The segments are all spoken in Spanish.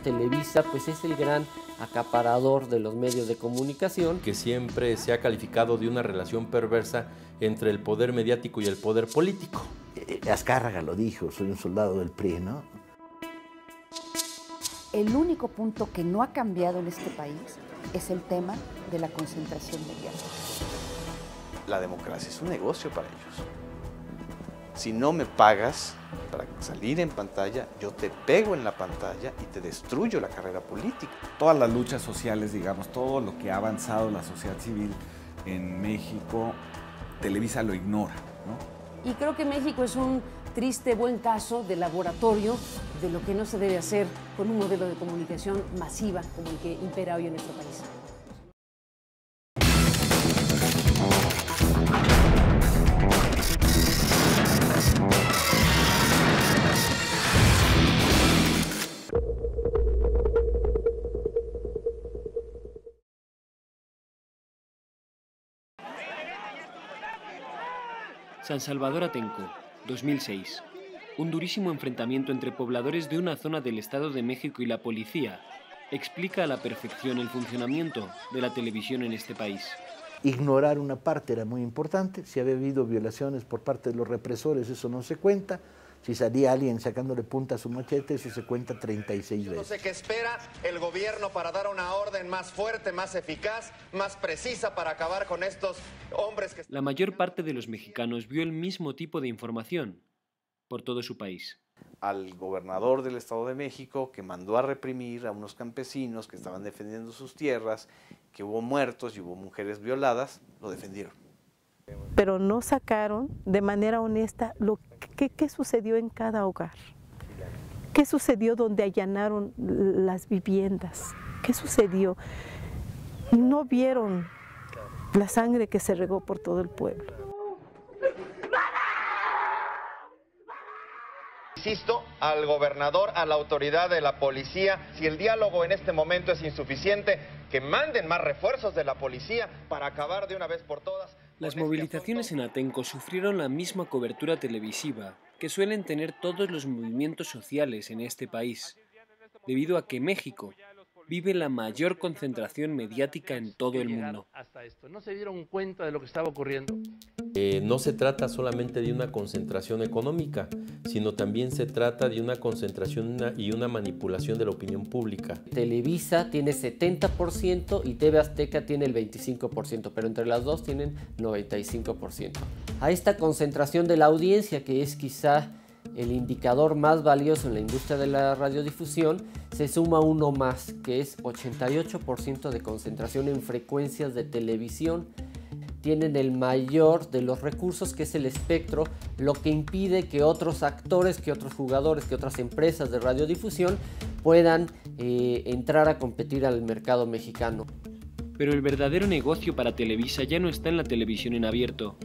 Televisa pues es el gran acaparador de los medios de comunicación. Que siempre se ha calificado de una relación perversa entre el poder mediático y el poder político. Azcárraga lo dijo, soy un soldado del PRI, ¿no? El único punto que no ha cambiado en este país es el tema de la concentración mediática. La democracia es un negocio para ellos. Si no me pagas para salir en pantalla, yo te pego en la pantalla y te destruyo la carrera política. Todas las luchas sociales, digamos, todo lo que ha avanzado la sociedad civil en México, Televisa lo ignora, ¿no? Y creo que México es un triste buen caso de laboratorio de lo que no se debe hacer con un modelo de comunicación masiva como el que impera hoy en nuestro país. San Salvador Atenco, 2006. Un durísimo enfrentamiento entre pobladores de una zona del Estado de México y la policía explica a la perfección el funcionamiento de la televisión en este país. Ignorar una parte era muy importante. Si había habido violaciones por parte de los represores, eso no se cuenta. Si salía alguien sacándole punta a su machete, eso se cuenta 36 veces. No sé qué espera el gobierno para dar una orden más fuerte, más eficaz, más precisa para acabar con estos hombres que... La mayor parte de los mexicanos vio el mismo tipo de información por todo su país. Al gobernador del Estado de México, que mandó a reprimir a unos campesinos que estaban defendiendo sus tierras, que hubo muertos y hubo mujeres violadas, lo defendieron. Pero no sacaron de manera honesta qué sucedió en cada hogar, qué sucedió donde allanaron las viviendas, qué sucedió. No vieron la sangre que se regó por todo el pueblo. Insisto al gobernador, a la autoridad de la policía, si el diálogo en este momento es insuficiente, que manden más refuerzos de la policía para acabar de una vez por todas. Las movilizaciones en Atenco sufrieron la misma cobertura televisiva que suelen tener todos los movimientos sociales en este país, debido a que México vive la mayor concentración mediática en todo el mundo. ¿No se dieron cuenta de lo que estaba ocurriendo? No se trata solamente de una concentración económica, sino también se trata de una concentración y una manipulación de la opinión pública. Televisa tiene 70% y TV Azteca tiene el 25%, pero entre las dos tienen 95%. A esta concentración de la audiencia, que es quizá el indicador más valioso en la industria de la radiodifusión, se suma uno más, que es 88% de concentración en frecuencias de televisión. Tienen el mayor de los recursos, que es el espectro, lo que impide que otros actores, que otros jugadores, que otras empresas de radiodifusión puedan entrar a competir al mercado mexicano. Pero el verdadero negocio para Televisa ya no está en la televisión en abierto,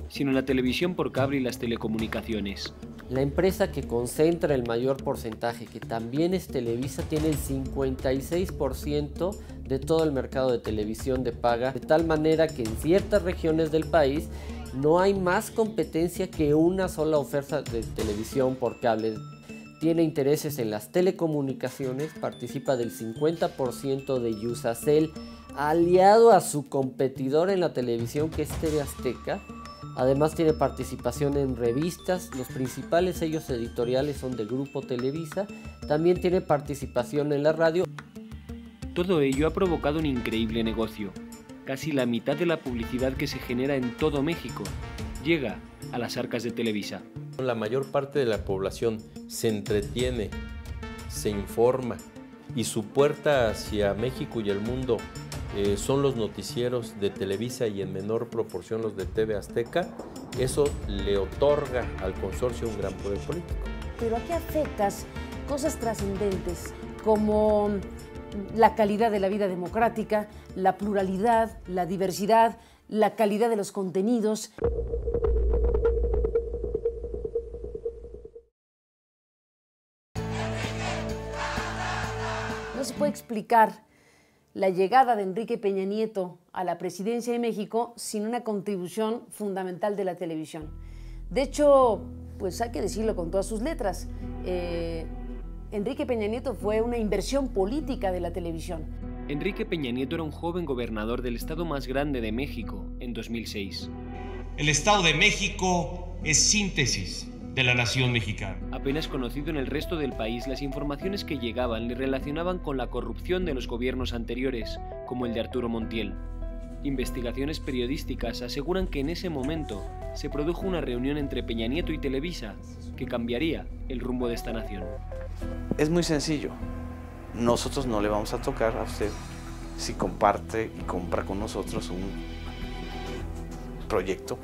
sino en la televisión por cable y las telecomunicaciones. La empresa que concentra el mayor porcentaje, que también es Televisa, tiene el 56% de todo el mercado de televisión de paga, de tal manera que en ciertas regiones del país no hay más competencia que una sola oferta de televisión por cable. Tiene intereses en las telecomunicaciones, participa del 50% de Iusacell, aliado a su competidor en la televisión, que es TV Azteca. Además tiene participación en revistas, los principales sellos editoriales son del Grupo Televisa, también tiene participación en la radio. Todo ello ha provocado un increíble negocio. Casi la mitad de la publicidad que se genera en todo México llega a las arcas de Televisa. La mayor parte de la población se entretiene, se informa y su puerta hacia México y el mundo son los noticieros de Televisa y en menor proporción los de TV Azteca. Eso le otorga al consorcio un gran poder político. Pero ¿a qué afectas cosas trascendentes como la calidad de la vida democrática, la pluralidad, la diversidad, la calidad de los contenidos? No se puede explicar la llegada de Enrique Peña Nieto a la presidencia de México sin una contribución fundamental de la televisión. De hecho, pues hay que decirlo con todas sus letras, Enrique Peña Nieto fue una inversión política de la televisión. Enrique Peña Nieto era un joven gobernador del estado más grande de México en 2006. El Estado de México es síntesis de la nación mexicana. Apenas conocido en el resto del país, las informaciones que llegaban le relacionaban con la corrupción de los gobiernos anteriores, como el de Arturo Montiel. Investigaciones periodísticas aseguran que en ese momento se produjo una reunión entre Peña Nieto y Televisa que cambiaría el rumbo de esta nación. Es muy sencillo. Nosotros no le vamos a tocar a usted si comparte y compra con nosotros un proyecto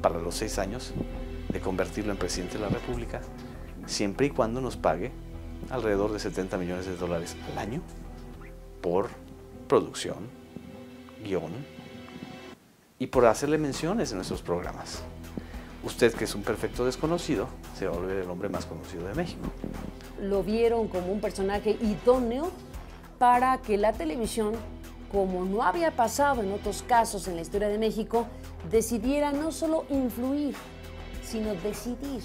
para los 6 años de convertirlo en presidente de la República, siempre y cuando nos pague alrededor de $70 millones al año por producción, guión y por hacerle menciones en nuestros programas. Usted, que es un perfecto desconocido, se va a volver el hombre más conocido de México. Lo vieron como un personaje idóneo para que la televisión, como no había pasado en otros casos en la historia de México, decidiera no solo influir, sino decidir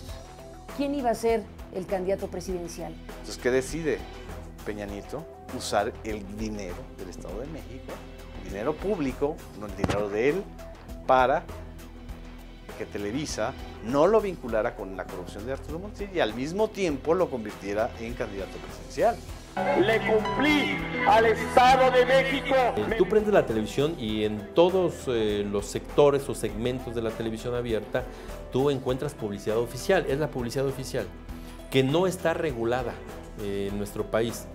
quién iba a ser el candidato presidencial. Entonces, ¿qué decide Peña Nieto? Usar el dinero del Estado de México, el dinero público, no el dinero de él, para que Televisa no lo vinculara con la corrupción de Arturo Montiel y al mismo tiempo lo convirtiera en candidato presidencial. Le cumplí al Estado de México. Tú prendes la televisión y en todos los sectores o segmentos de la televisión abierta tú encuentras publicidad oficial. Es la publicidad oficial que no está regulada en nuestro país.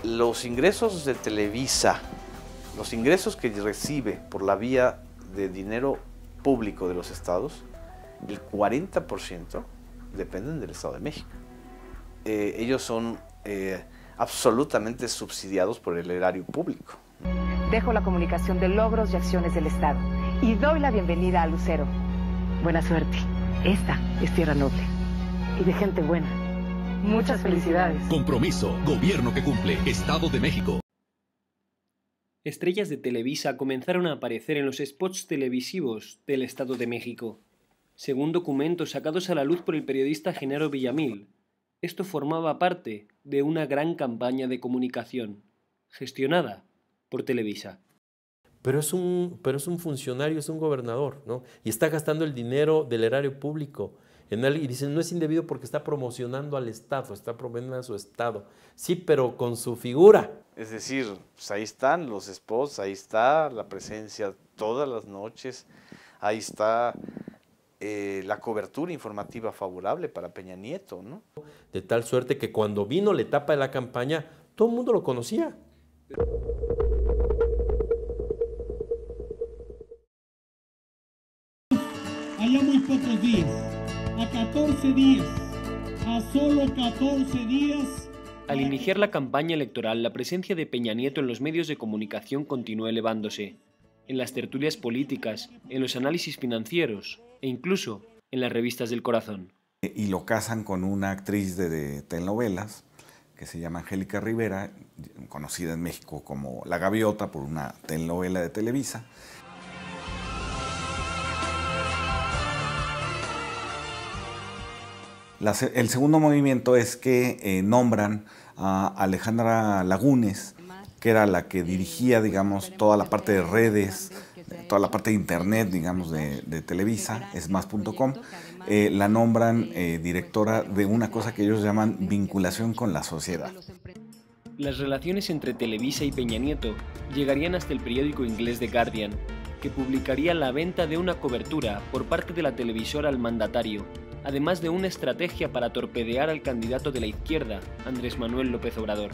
Los ingresos de Televisa, los ingresos que recibe por la vía de dinero público de los estados, el 40% dependen del Estado de México. Ellos son absolutamente subsidiados por el erario público. Dejo la comunicación de logros y acciones del Estado y doy la bienvenida a Lucero. Buena suerte. Esta es tierra noble y de gente buena. Muchas felicidades. Compromiso, gobierno que cumple, Estado de México. Estrellas de Televisa comenzaron a aparecer en los spots televisivos del Estado de México. Según documentos sacados a la luz por el periodista Genaro Villamil, esto formaba parte de una gran campaña de comunicación, gestionada por Televisa. Pero es un funcionario, es un gobernador, ¿no? Y está gastando el dinero del erario público. Y dicen, no es indebido porque está promocionando al Estado, está promoviendo a su Estado. Sí, pero con su figura. Es decir, pues ahí están los spots, ahí está la presencia todas las noches, ahí está la cobertura informativa favorable para Peña Nieto, ¿no? De tal suerte que cuando vino la etapa de la campaña, todo el mundo lo conocía. Allá muy pocos días, a 14 días, a solo 14 días. Al iniciar la campaña electoral, la presencia de Peña Nieto en los medios de comunicación continuó elevándose, en las tertulias políticas, en los análisis financieros e incluso en las revistas del corazón. Y lo casan con una actriz de telenovelas que se llama Angélica Rivera, conocida en México como La Gaviota por una telenovela de Televisa. El segundo movimiento es que nombran a Alejandra Lagunes, que era la que dirigía, digamos, toda la parte de redes, toda la parte de internet, digamos, de Televisa, esmas.com. La nombran directora de una cosa que ellos llaman vinculación con la sociedad. Las relaciones entre Televisa y Peña Nieto llegarían hasta el periódico inglés The Guardian, que publicaría la venta de una cobertura por parte de la televisora al mandatario, además de una estrategia para torpedear al candidato de la izquierda, Andrés Manuel López Obrador.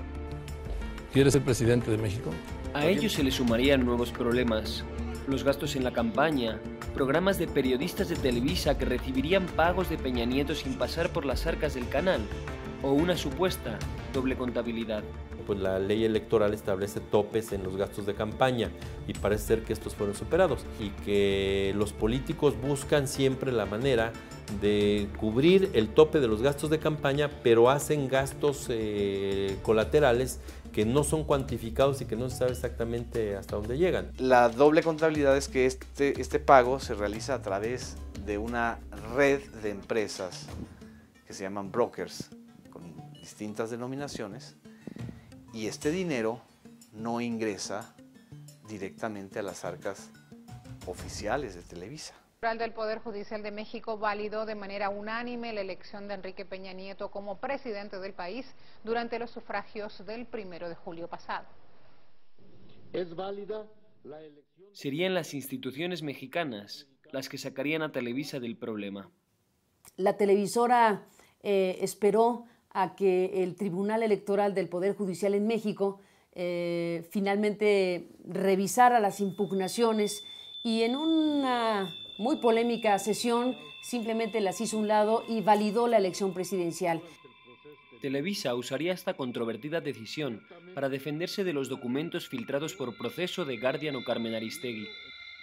¿Quieres ser presidente de México? A ello se le sumarían nuevos problemas, los gastos en la campaña, programas de periodistas de Televisa que recibirían pagos de Peña Nieto sin pasar por las arcas del canal, o una supuesta doble contabilidad. Pues la ley electoral establece topes en los gastos de campaña y parece ser que estos fueron superados y que los políticos buscan siempre la manera de cubrir el tope de los gastos de campaña, pero hacen gastos colaterales que no son cuantificados y que no se sabe exactamente hasta dónde llegan. La doble contabilidad es que este pago se realiza a través de una red de empresas que se llaman brokers, con distintas denominaciones, y este dinero no ingresa directamente a las arcas oficiales de Televisa. El Poder Judicial de México validó de manera unánime la elección de Enrique Peña Nieto como presidente del país durante los sufragios del 1 de julio pasado. ¿Es válida la elección? Serían las instituciones mexicanas las que sacarían a Televisa del problema. La televisora esperó a que el Tribunal Electoral del Poder Judicial en México finalmente revisara las impugnaciones y en una muy polémica sesión simplemente las hizo a un lado y validó la elección presidencial. Televisa usaría esta controvertida decisión para defenderse de los documentos filtrados por Proceso, de Guardian o Carmen Aristegui,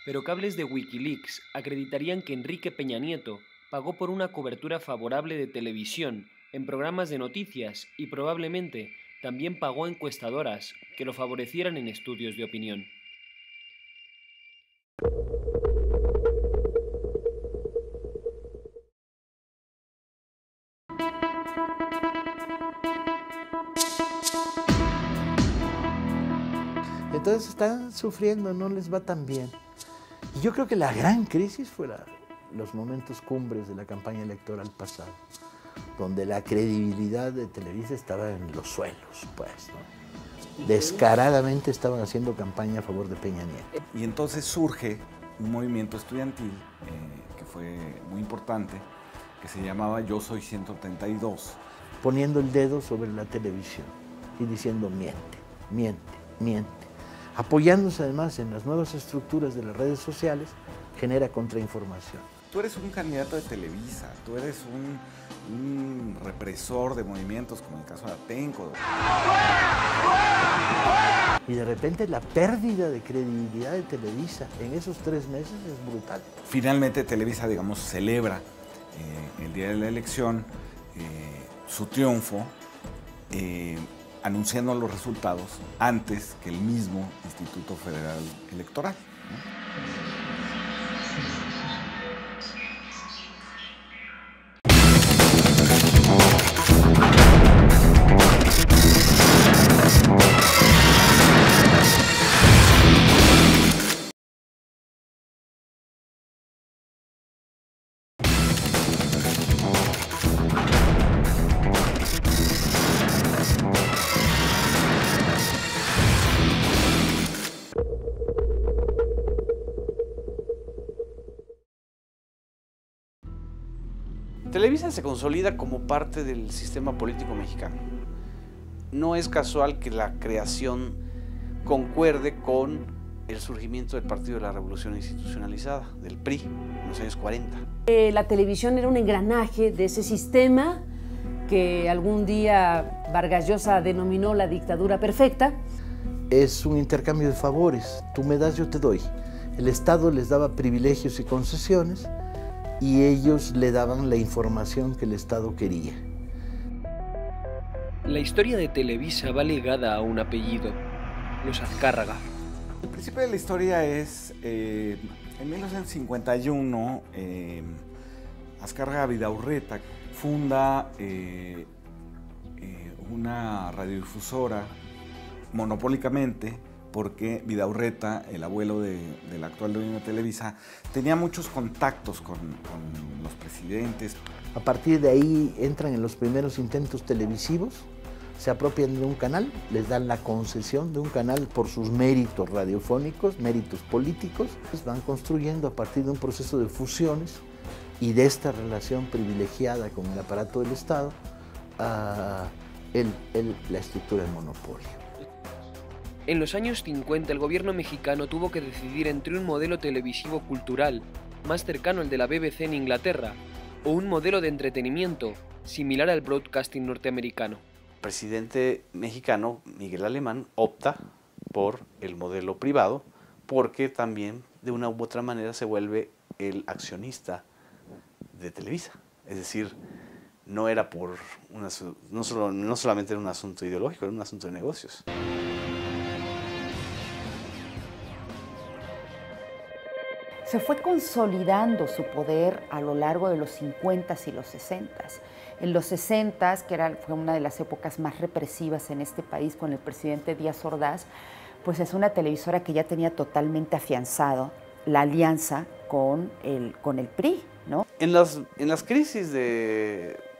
pero cables de Wikileaks acreditarían que Enrique Peña Nieto pagó por una cobertura favorable de televisión en programas de noticias y probablemente también pagó a encuestadoras que lo favorecieran en estudios de opinión. Entonces están sufriendo, no les va tan bien. Y yo creo que la gran crisis fue los momentos cumbres de la campaña electoral pasada, donde la credibilidad de Televisa estaba en los suelos, pues, ¿no? Descaradamente estaban haciendo campaña a favor de Peña Nieto. Y entonces surge un movimiento estudiantil que fue muy importante, que se llamaba Yo Soy 132. Poniendo el dedo sobre la televisión y diciendo miente, miente, miente. Apoyándose además en las nuevas estructuras de las redes sociales, genera contrainformación. Tú eres un candidato de Televisa, tú eres un represor de movimientos como el caso de Atenco. Y de repente la pérdida de credibilidad de Televisa en esos 3 meses es brutal. Finalmente Televisa, digamos, celebra el día de la elección su triunfo, anunciando los resultados antes que el mismo Instituto Federal Electoral, ¿no? Televisa se consolida como parte del sistema político mexicano. No es casual que la creación concuerde con el surgimiento del Partido de la Revolución Institucionalizada, del PRI, en los años 40. La televisión era un engranaje de ese sistema que algún día Vargas Llosa denominó la dictadura perfecta. Es un intercambio de favores, tú me das, yo te doy. El Estado les daba privilegios y concesiones y ellos le daban la información que el Estado quería. La historia de Televisa va ligada a un apellido, los Azcárraga. El principio de la historia es, en 1951, Azcárraga Vidaurreta funda una radiodifusora monopólicamente, porque Vidaurreta, el abuelo del actual dueño de Televisa, tenía muchos contactos con los presidentes. A partir de ahí entran en los primeros intentos televisivos, se apropian de un canal, les dan la concesión de un canal por sus méritos radiofónicos, méritos políticos, van construyendo a partir de un proceso de fusiones y de esta relación privilegiada con el aparato del Estado, la estructura del monopolio. En los años 50 el gobierno mexicano tuvo que decidir entre un modelo televisivo cultural, más cercano al de la BBC en Inglaterra, o un modelo de entretenimiento, similar al broadcasting norteamericano. El presidente mexicano, Miguel Alemán, opta por el modelo privado, porque también de una u otra manera se vuelve el accionista de Televisa. Es decir, no era por no solamente era un asunto ideológico, era un asunto de negocios. Se fue consolidando su poder a lo largo de los 50s y los 60s. En los 60, fue una de las épocas más represivas en este país con el presidente Díaz Ordaz, pues es una televisora que ya tenía totalmente afianzado la alianza con el PRI, ¿no? En las crisis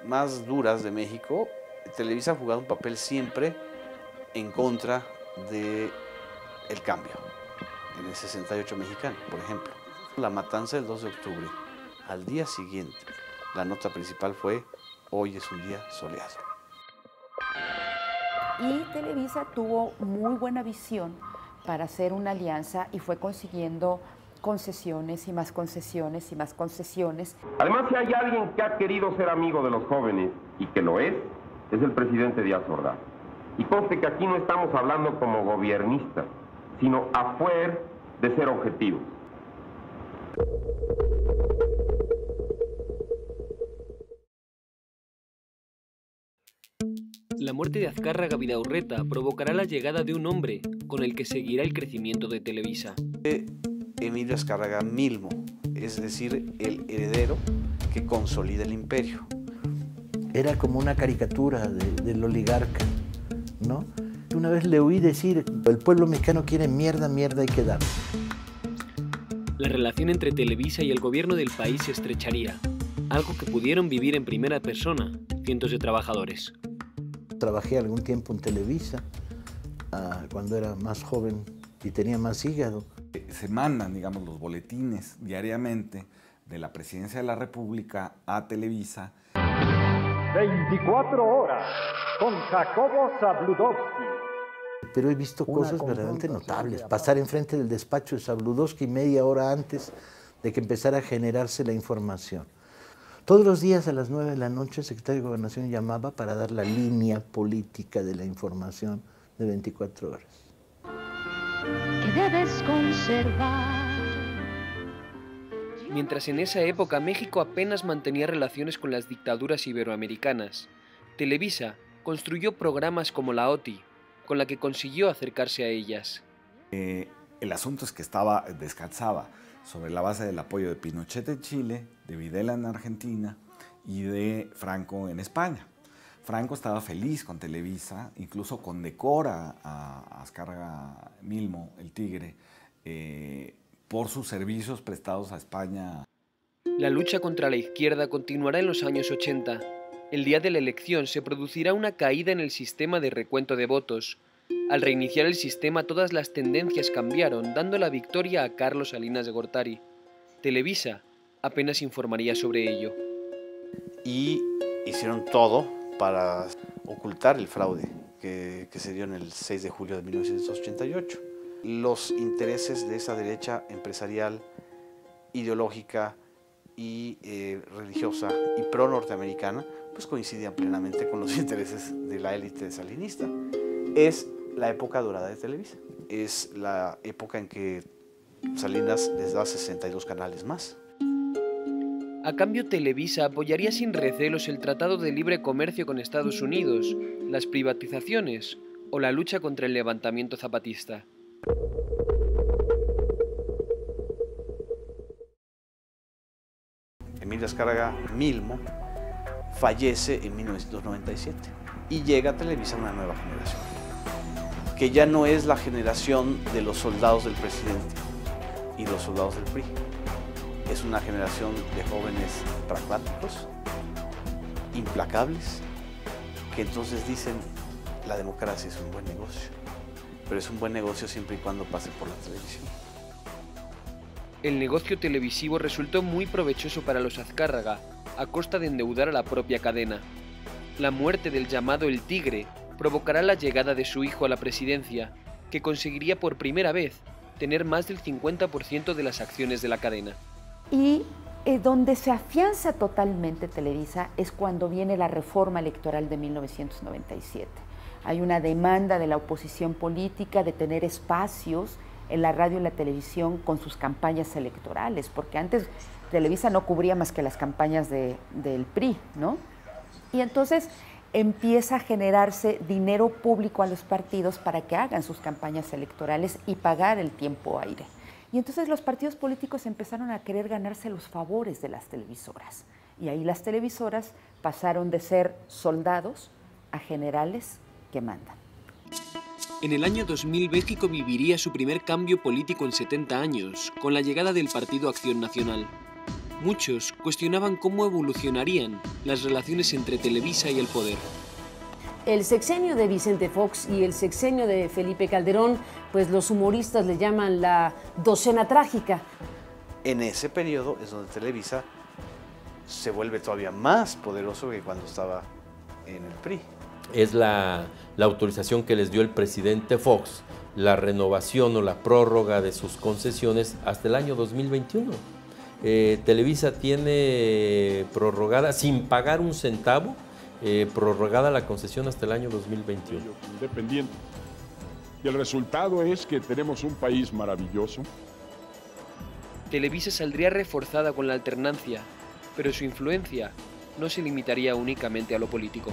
más duras de México, Televisa ha jugado un papel siempre en contra del cambio. En el 68 mexicano, por ejemplo. La matanza del 2 de octubre, al día siguiente, la nota principal fue: hoy es un día soleado. Y Televisa tuvo muy buena visión para hacer una alianza y fue consiguiendo concesiones y más concesiones y más concesiones. Además, si hay alguien que ha querido ser amigo de los jóvenes y que lo es el presidente Díaz Ordaz. Y conste que aquí no estamos hablando como gobiernistas, sino a fuer de ser objetivos. La muerte de Azcárraga Vidaurreta provocará la llegada de un hombre con el que seguirá el crecimiento de Televisa. Emilio Azcárraga Milmo, es decir, el heredero que consolida el imperio. Era como una caricatura del oligarca, ¿no? Una vez le oí decir: el pueblo mexicano quiere mierda, mierda hay que dar. La relación entre Televisa y el gobierno del país se estrecharía, algo que pudieron vivir en primera persona cientos de trabajadores. Trabajé algún tiempo en Televisa, cuando era más joven y tenía más hígado. Se mandan, digamos, los boletines diariamente de la Presidencia de la República a Televisa. 24 horas con Jacobo Zabludovsky. Pero he visto cosas verdaderamente notables. Pasar enfrente del despacho de Zabludovsky media hora antes de que empezara a generarse la información. Todos los días a las 9 de la noche el secretario de Gobernación llamaba para dar la línea política de la información de 24 horas. Que debes conservar. Mientras en esa época México apenas mantenía relaciones con las dictaduras iberoamericanas, Televisa construyó programas como la OTI, con la que consiguió acercarse a ellas. El asunto es que descansaba sobre la base del apoyo de Pinochet en Chile, de Videla en Argentina y de Franco en España. Franco estaba feliz con Televisa, incluso condecora a Azcárraga Milmo, el Tigre, por sus servicios prestados a España. La lucha contra la izquierda continuará en los años 80. El día de la elección se producirá una caída en el sistema de recuento de votos. Al reiniciar el sistema, todas las tendencias cambiaron, dando la victoria a Carlos Salinas de Gortari. Televisa apenas informaría sobre ello. Y hicieron todo para ocultar el fraude que se dio en el 6 de julio de 1988. Los intereses de esa derecha empresarial, ideológica y religiosa y pro-norteamericana pues coincidían plenamente con los intereses de la élite salinista. Es la época dorada de Televisa. Es la época en que Salinas les da 62 canales más. A cambio, Televisa apoyaría sin recelos el Tratado de Libre Comercio con Estados Unidos, las privatizaciones o la lucha contra el levantamiento zapatista. Emilio Azcárraga Milmo fallece en 1997 y llega a Televisa una nueva generación, que ya no es la generación de los soldados del presidente y los soldados del PRI. Es una generación de jóvenes pragmáticos, implacables, que entonces dicen: la democracia es un buen negocio, pero es un buen negocio siempre y cuando pase por la televisión. El negocio televisivo resultó muy provechoso para los Azcárraga, a costa de endeudar a la propia cadena. La muerte del llamado El Tigre provocará la llegada de su hijo a la presidencia, que conseguiría por primera vez tener más del 50% de las acciones de la cadena. Y donde se afianza totalmente Televisa es cuando viene la reforma electoral de 1997. Hay una demanda de la oposición política de tener espacios en la radio y la televisión con sus campañas electorales, porque antes Televisa no cubría más que las campañas del PRI, ¿no? Y entonces empieza a generarse dinero público a los partidos para que hagan sus campañas electorales y pagar el tiempo aire. Y entonces los partidos políticos empezaron a querer ganarse los favores de las televisoras. Y ahí las televisoras pasaron de ser soldados a generales que mandan. En el año 2000, México viviría su primer cambio político en 70 años, con la llegada del Partido Acción Nacional. Muchos cuestionaban cómo evolucionarían las relaciones entre Televisa y el poder. El sexenio de Vicente Fox y el sexenio de Felipe Calderón, pues los humoristas le llaman la docena trágica. En ese periodo es donde Televisa se vuelve todavía más poderoso que cuando estaba en el PRI. Es la autorización que les dio el presidente Fox, la renovación o la prórroga de sus concesiones hasta el año 2021. Televisa tiene prorrogada, sin pagar un centavo, prorrogada la concesión hasta el año 2021. Independiente. Y el resultado es que tenemos un país maravilloso. Televisa saldría reforzada con la alternancia, pero su influencia no se limitaría únicamente a lo político.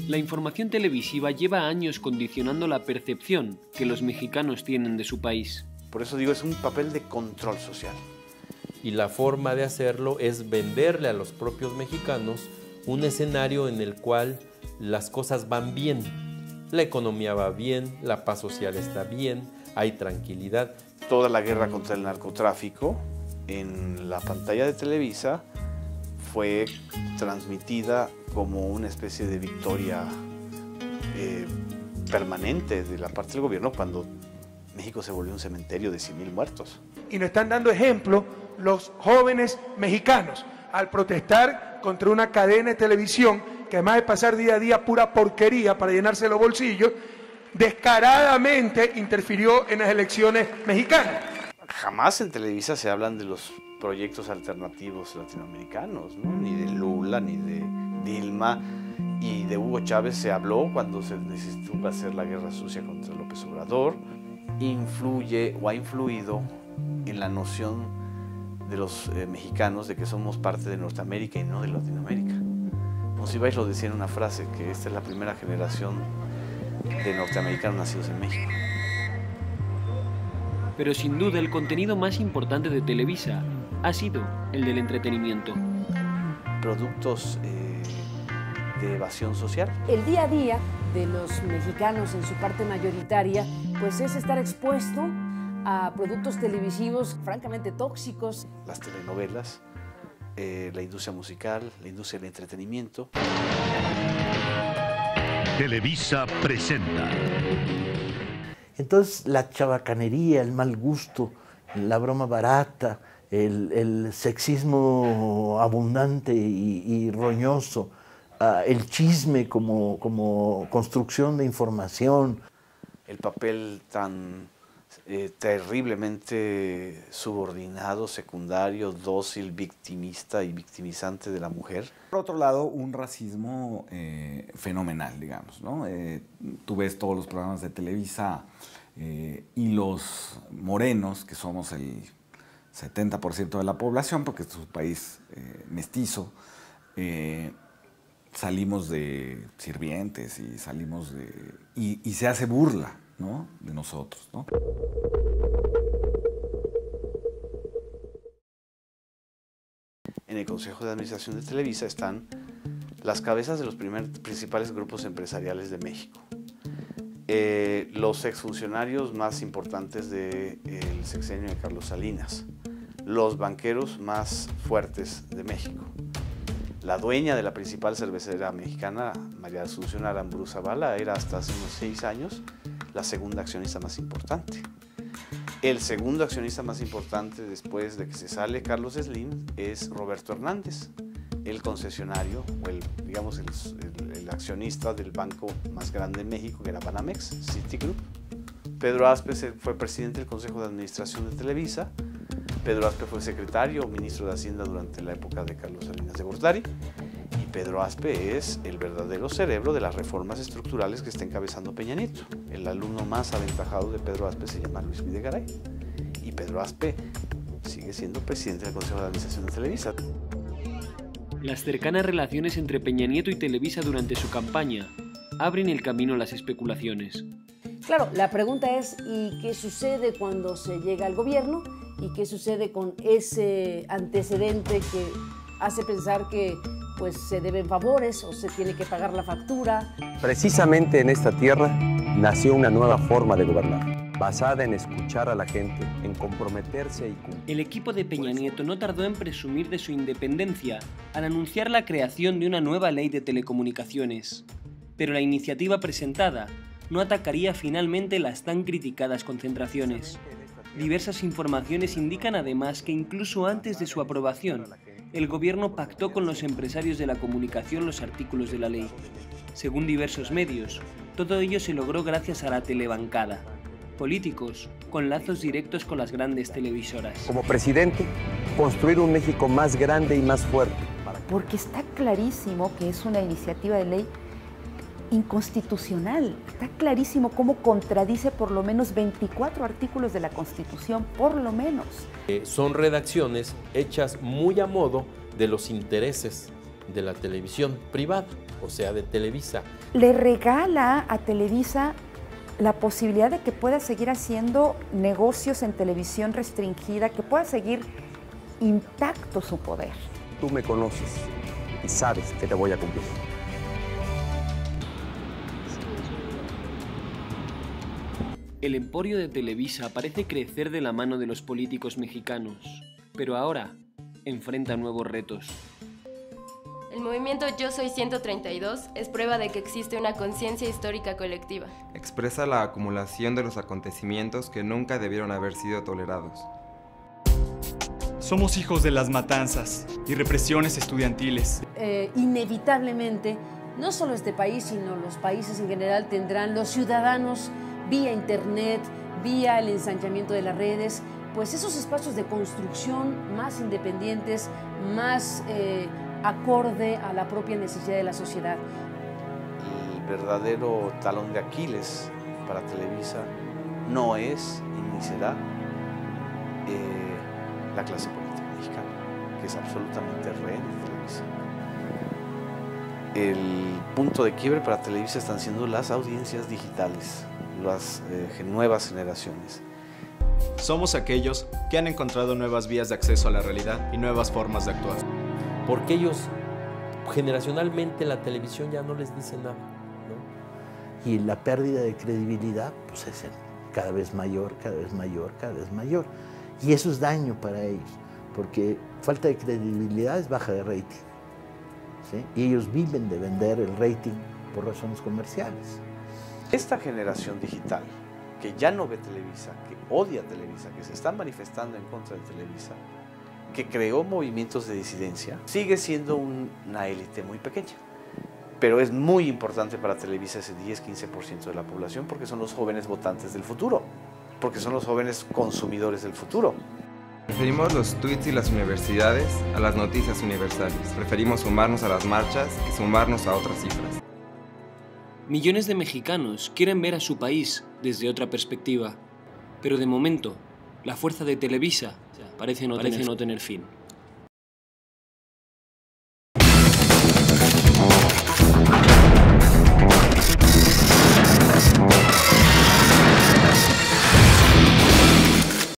La información televisiva lleva años condicionando la percepción que los mexicanos tienen de su país. Por eso digo, es un papel de control social. Y la forma de hacerlo es venderle a los propios mexicanos un escenario en el cual las cosas van bien. La economía va bien, la paz social está bien, hay tranquilidad. Toda la guerra contra el narcotráfico en la pantalla de Televisa fue transmitida como una especie de victoria permanente de la parte del gobierno cuando México se volvió un cementerio de 100,000 muertos. Y nos están dando ejemplo los jóvenes mexicanos al protestar contra una cadena de televisión que además de pasar día a día pura porquería para llenarse los bolsillos, descaradamente interfirió en las elecciones mexicanas. Jamás en Televisa se hablan de los proyectos alternativos latinoamericanos, ¿no? Ni de Lula, ni de Dilma, y de Hugo Chávez se habló cuando se necesitó hacer la guerra sucia contra López Obrador. Influye o ha influido en la noción de los mexicanos de que somos parte de Norteamérica y no de Latinoamérica. Monsiváis lo decía en una frase, que esta es la primera generación de norteamericanos nacidos en México. Pero sin duda el contenido más importante de Televisa ha sido el del entretenimiento. Productos de evasión social. El día a día de los mexicanos en su parte mayoritaria, pues es estar expuesto a productos televisivos francamente tóxicos. Las telenovelas, la industria musical, la industria del entretenimiento. Televisa presenta. Entonces la chabacanería, el mal gusto, la broma barata, el sexismo abundante y roñoso, el chisme como construcción de información. El papel tan terriblemente subordinado, secundario, dócil, victimista y victimizante de la mujer. Por otro lado, un racismo fenomenal, digamos, ¿no? Tú ves todos los programas de Televisa y los morenos, que somos el 70% de la población, porque es un país mestizo, salimos de sirvientes y salimos de... y se hace burla, ¿no?, de nosotros, ¿no? En el Consejo de Administración de Televisa están las cabezas de los principales grupos empresariales de México. Los exfuncionarios más importantes del sexenio de Carlos Salinas, los banqueros más fuertes de México, la dueña de la principal cervecera mexicana, María Asunción Aramburu Zavala, era hasta hace unos 6 años la segunda accionista más importante. El segundo accionista más importante después de que se sale Carlos Slim es Roberto Hernández, el concesionario o el accionista del banco más grande en México, que era Banamex, Citigroup. Pedro Aspe fue presidente del Consejo de Administración de Televisa. Pedro Aspe fue secretario o ministro de Hacienda durante la época de Carlos Salinas de Gortari. Y Pedro Aspe es el verdadero cerebro de las reformas estructurales que está encabezando Peña Nieto. El alumno más aventajado de Pedro Aspe se llama Luis Videgaray. Y Pedro Aspe sigue siendo presidente del Consejo de Administración de Televisa. Las cercanas relaciones entre Peña Nieto y Televisa durante su campaña abren el camino a las especulaciones. Claro, la pregunta es, ¿y qué sucede cuando se llega al gobierno? ¿Y qué sucede con ese antecedente que hace pensar que pues, se deben favores o se tiene que pagar la factura? Precisamente en esta tierra nació una nueva forma de gobernar, basada en escuchar a la gente, en comprometerse y cumplir. El equipo de Peña Nieto no tardó en presumir de su independencia al anunciar la creación de una nueva ley de telecomunicaciones. Pero la iniciativa presentada no atacaría finalmente las tan criticadas concentraciones. Diversas informaciones indican además que incluso antes de su aprobación, el gobierno pactó con los empresarios de la comunicación los artículos de la ley. Según diversos medios, todo ello se logró gracias a la telebancada, políticos con lazos directos con las grandes televisoras. Como presidente, construir un México más grande y más fuerte. Porque está clarísimo que es una iniciativa de ley inconstitucional. Está clarísimo cómo contradice por lo menos 24 artículos de la Constitución, por lo menos. Son redacciones hechas muy a modo de los intereses de la televisión privada, o sea, de Televisa. Le regala a Televisa la posibilidad de que pueda seguir haciendo negocios en televisión restringida, que pueda seguir intacto su poder. Tú me conoces y sabes que te voy a cumplir. El emporio de Televisa parece crecer de la mano de los políticos mexicanos, pero ahora enfrenta nuevos retos. El movimiento Yo Soy 132 es prueba de que existe una conciencia histórica colectiva. Expresa la acumulación de los acontecimientos que nunca debieron haber sido tolerados. Somos hijos de las matanzas y represiones estudiantiles. Inevitablemente, no solo este país, sino los países en general tendrán los ciudadanos vía internet, vía el ensanchamiento de las redes, pues esos espacios de construcción más independientes, más acorde a la propia necesidad de la sociedad. El verdadero talón de Aquiles para Televisa no es ni será la clase política mexicana, que es absolutamente rehén de Televisa. El punto de quiebre para Televisa están siendo las audiencias digitales, las nuevas generaciones. Somos aquellos que han encontrado nuevas vías de acceso a la realidad y nuevas formas de actuar. Porque ellos, generacionalmente, la televisión ya no les dice nada, ¿no? Y la pérdida de credibilidad pues, es cada vez mayor, cada vez mayor, cada vez mayor. Y eso es daño para ellos, porque falta de credibilidad es baja de rating, ¿sí? Y ellos viven de vender el rating por razones comerciales. Esta generación digital, que ya no ve Televisa, que odia Televisa, que se está manifestando en contra de Televisa, que creó movimientos de disidencia, sigue siendo una élite muy pequeña. Pero es muy importante para Televisa ese 10-15% de la población, porque son los jóvenes votantes del futuro, porque son los jóvenes consumidores del futuro. Preferimos los tweets y las universidades a las noticias universales. Preferimos sumarnos a las marchas que sumarnos a otras cifras. Millones de mexicanos quieren ver a su país desde otra perspectiva, pero de momento, la fuerza de Televisa parece no tener fin.